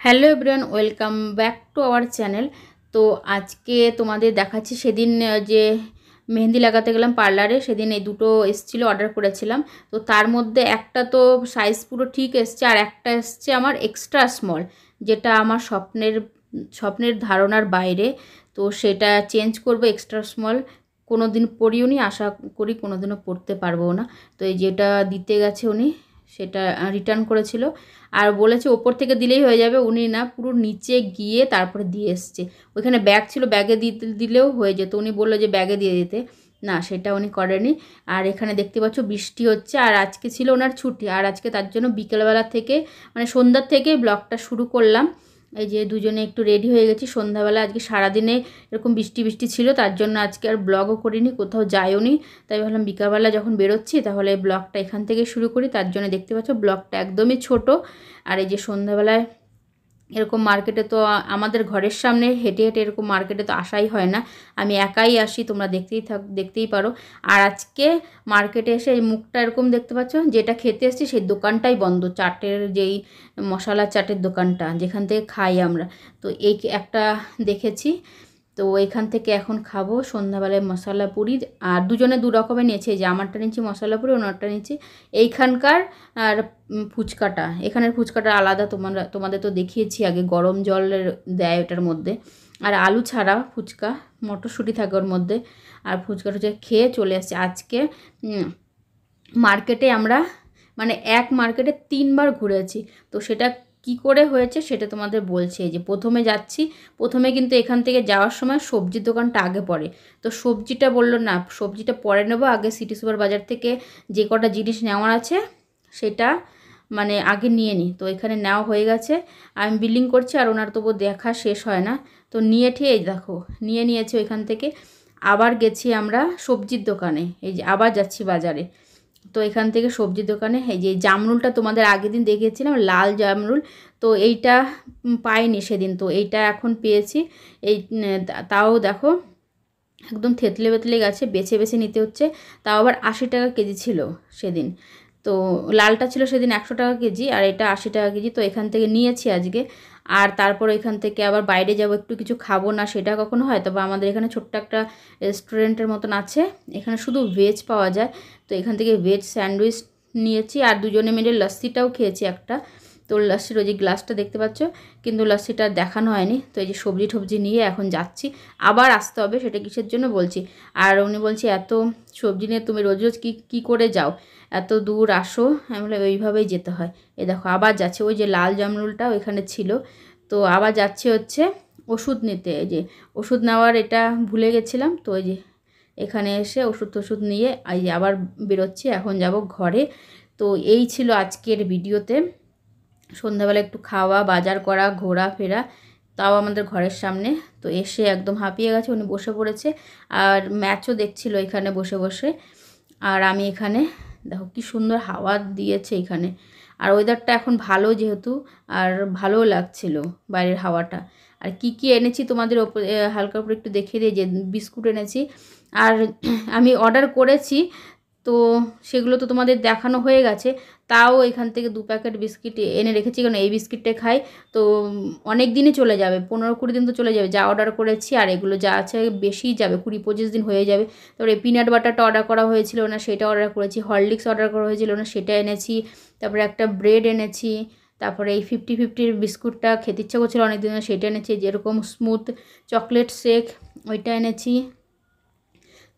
Hello everyone, welcome back to our channel. তো আজকে তোমাদের দেখাচ্ছি সেদিন যে মেহেন্দি লাগাতে গেলাম পার্লারে, সেদিন এই দুটো এসেছিলো, অর্ডার করেছিলাম। তো তার মধ্যে একটা তো সাইজ পুরো ঠিক এসছে, আর একটা এসছে আমার এক্সট্রা স্মল, যেটা আমার স্বপ্নের ধারণার বাইরে। তো সেটা চেঞ্জ করবো, এক্সট্রা স্মল কোনো দিন পরিও নি, আশা করি কোনো দিনও পরতে পারবো না। তো এই যেটা দিতে গেছে উনি, সেটা রিটার্ন করেছিল, আর বলেছে ওপর থেকে দিলেই হয়ে যাবে। উনি না, পুরো নিচে গিয়ে তারপরে দিয়ে এসছে। ওইখানে ব্যাগ ছিল, ব্যাগে দিলেও হয়ে যেত, উনি বললো যে ব্যাগে দিয়ে দিতে, না সেটা উনি করেনি। আর এখানে দেখতে পাচ্ছ বৃষ্টি হচ্ছে, আর আজকে ছিল ওনার ছুটি, আর আজকে তার জন্য বিকেলবেলা থেকে মানে সন্ধ্যার থেকেই ব্লগটা শুরু করলাম। এই যে দুজনে একটু রেডি হয়ে গেছি সন্ধ্যাবেলা। আজকে সারাদিনে এরকম বৃষ্টি বৃষ্টি ছিল, তার জন্য আজকে আর ব্লগও করিনি, কোথাও যাইও নি। তাই ভাবলাম বিকালবেলা যখন বেরোচ্ছি তাহলে ব্লগটা এখান থেকে শুরু করি। তার জন্য দেখতে পাচ্ছ ব্লগটা একদমই ছোট। আর এই যে সন্ধ্যাবেলায় এরকম মার্কেটে তো আমাদের ঘরের সামনে হেঁটে হেঁটে এরকম মার্কেটে তো আসাই হয় না, আমি একাই আসি, তোমরা দেখতেই পারো। আর আজকে মার্কেটে এসে এই মুখটা এরকম দেখতে পাচ্ছ, যেটা খেতে এসেছি সেই দোকানটাই বন্ধ, চাটের যেই মশলা চাটের দোকানটা যেখান থেকে খাই আমরা। তো এই একটা দেখেছি, তো এখান থেকে এখন খাবো সন্ধ্যাবেলায় মশলা পুরি। আর দুজনে দু রকমের নিয়েছে, যে আমারটা নিচ্ছি মশলা পুরি, ওনারটা নিচ্ছি এইখানকার। আর ফুচকাটা, এখানের ফুচকাটা আলাদা, তোমাদের তো দেখিয়েছি আগে, গরম জলের দেয় ওটার মধ্যে, আর আলু ছাড়া ফুচকা, মটরশুঁটি থাকে ওর মধ্যে। আর ফুচকাটা খেয়ে চলে আসছে আজকে মার্কেটে। আমরা মানে এক মার্কেটে 3বার ঘুরেছি। তো সেটা কি করে হয়েছে সেটা তোমাদের বলছি। এই যে প্রথমে যাচ্ছি, প্রথমে কিন্তু এখান থেকে যাওয়ার সময় সবজির দোকানটা আগে পড়ে। তো সবজিটা বললো না, সবজিটা পরে নেবো, আগে সিটি সুপার বাজার থেকে যে কটা জিনিস নেওয়ার আছে সেটা মানে আগে নিয়ে নিই। তো এখানে নেওয়া হয়ে গেছে, আমি বিলিং করছি, আর ওনার তবু দেখা শেষ হয় না। তো নিয়ে ঠিয়ে দেখো নিয়ে নিয়েছি ওইখান থেকে। আবার গেছি আমরা সবজির দোকানে, এই যে আবার যাচ্ছি বাজারে। তো এখান থেকে সবজির দোকানে এই যে জামরুলটা তোমাদের আগের দিন দেখিয়েছিলাম, লাল জামরুল, তো এইটা পাইনি সেদিন, তো এইটা এখন পেয়েছি। এই তাও দেখো একদম থেতলে বেতলে গেছে, বেছে বেছে নিতে হচ্ছে। তাও আবার 80 টাকা কেজি ছিল সেদিন। তো লালটা ছিল সেদিন 100 টাকা কেজি, আর এটা 80 টাকা কেজি। তো এখান থেকে নিয়েছি আজকে। আর তারপর এখান থেকে আবার বাইরে যাব, একটু কিছু খাবো না সেটা কখনো হয়, তবে আমাদের এখানে ছোট্ট একটা রেস্টুরেন্টের মতন আছে, এখানে শুধু ভেজ পাওয়া যায়। তো এখান থেকে ভেজ স্যান্ডউইচ নিয়েছি, আর দুজনে মিলে লস্যিটাও খেয়েছি একটা। তো লস্যির ওই যে গ্লাসটা দেখতে পাচ্ছ, কিন্তু লস্যিটা দেখানো হয়নি। তো এই যে সবজি টবজি নিয়ে এখন যাচ্ছি, আবার আসতে হবে, সেটা কিসের জন্য বলছি। আর উনি বলছি এত সবজি নিয়ে তুমি রোজ রোজ কী করে যাও, এত দূর আসো। আমি বলে ওইভাবেই যেতে হয়। এই দেখো আবার যাচ্ছে, ওই যে লাল জামরুলটা ওইখানে ছিল। তো আবার যাচ্ছে হচ্ছে ওষুধ নিতে, এই যে ওষুধ নেওয়ার এটা ভুলে গেছিলাম। তো ওই যে এখানে এসে ওষুধ টষুধ নিয়ে এই যে আবার বেরোচ্ছি, এখন যাব ঘরে। তো এই ছিল আজকের ভিডিওতে, সন্ধ্যাবেলা একটু খাওয়া, বাজার করা, ঘোরাফেরা, তাও আমাদের ঘরের সামনে। তো এসে একদম হাঁপিয়ে গেছে, উনি বসে পড়েছে, আর ম্যাচও দেখছিল এখানে বসে বসে। আর আমি এখানে দেখো কি সুন্দর হাওয়া দিয়েছে এখানে, আর ওয়েদারটা এখন ভালো যেহেতু, আর ভালোও লাগছিল বাইরের হাওয়াটা। আর কি কি এনেছি তোমাদের ওপর হালকা করে একটু দেখিয়ে দিই, যে বিস্কুট এনেছি। আর আমি অর্ডার করেছি, তো সেগুলো তো তোমাদের দেখানো হয়ে গেছে। তাও এখান থেকে 2 প্যাকেট বিস্কিট এনে রেখেছি, কারণ এই বিস্কিটটা খাই তো অনেক দিনই চলে যাবে, 15-20 দিন তো চলে যাবে যা অর্ডার করেছি। আর এগুলো যা আছে বেশিই যাবে, 20-25 দিন হয়ে যাবে। তারপরে পিনাট বাটারটা অর্ডার করা হয়েছিল না, সেটা অর্ডার করেছি। হরলিক্স অর্ডার করা হয়েছিল না, সেটা এনেছি। তারপরে একটা ব্রেড এনেছি। তারপরে এই 50-50 বিস্কুটটা খেতে ইচ্ছা করছিল অনেক দিন, সেটা এনেছি। যেরকম স্মুথ চকলেট শেক ওইটা এনেছি।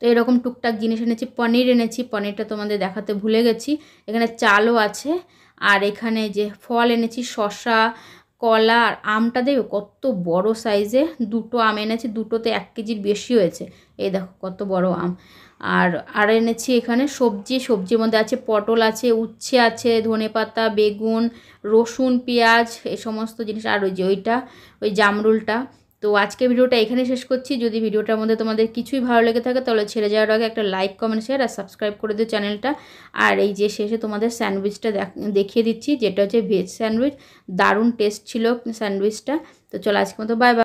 তো এরকম টুকটাক জিনিস এনেছি। পনির এনেছি, পনিরটা তোমাদের দেখাতে ভুলে গেছি। এখানে চালও আছে। আর এখানে যে ফল এনেছি, শসা, কলা, আর আমটা দেবে কত বড় সাইজে, দুটো আম এনেছি, দুটোতে 1 কেজির বেশি হয়েছে। এই দেখো কত বড় আম। আর এনেছি এখানে সবজির মধ্যে আছে পটল আছে, উচ্ছে আছে, ধনেপাতা, বেগুন, রসুন, পেঁয়াজ, এই সমস্ত জিনিস। আর ওই যে ওই জামরুলটা। তো আজকে ভিডিওটা এখানে শেষ করছি। যদি ভিডিওটার মধ্যে তোমাদের কিছুই ভালো লেগে থাকে তাহলে ছেড়ে যাওয়ার আগে একটা লাইক, কমেন্ট, শেয়ার আর সাবস্ক্রাইব করে দিও চ্যানেলটা। আর এই যে শেষে তোমাদের স্যান্ডউইচটা দেখিয়ে দিচ্ছি, যেটা হচ্ছে ভেজ স্যান্ডউইচ, দারুণ টেস্ট ছিল স্যান্ডউইচটা। তো চলো আজকের মতো বাই বাই।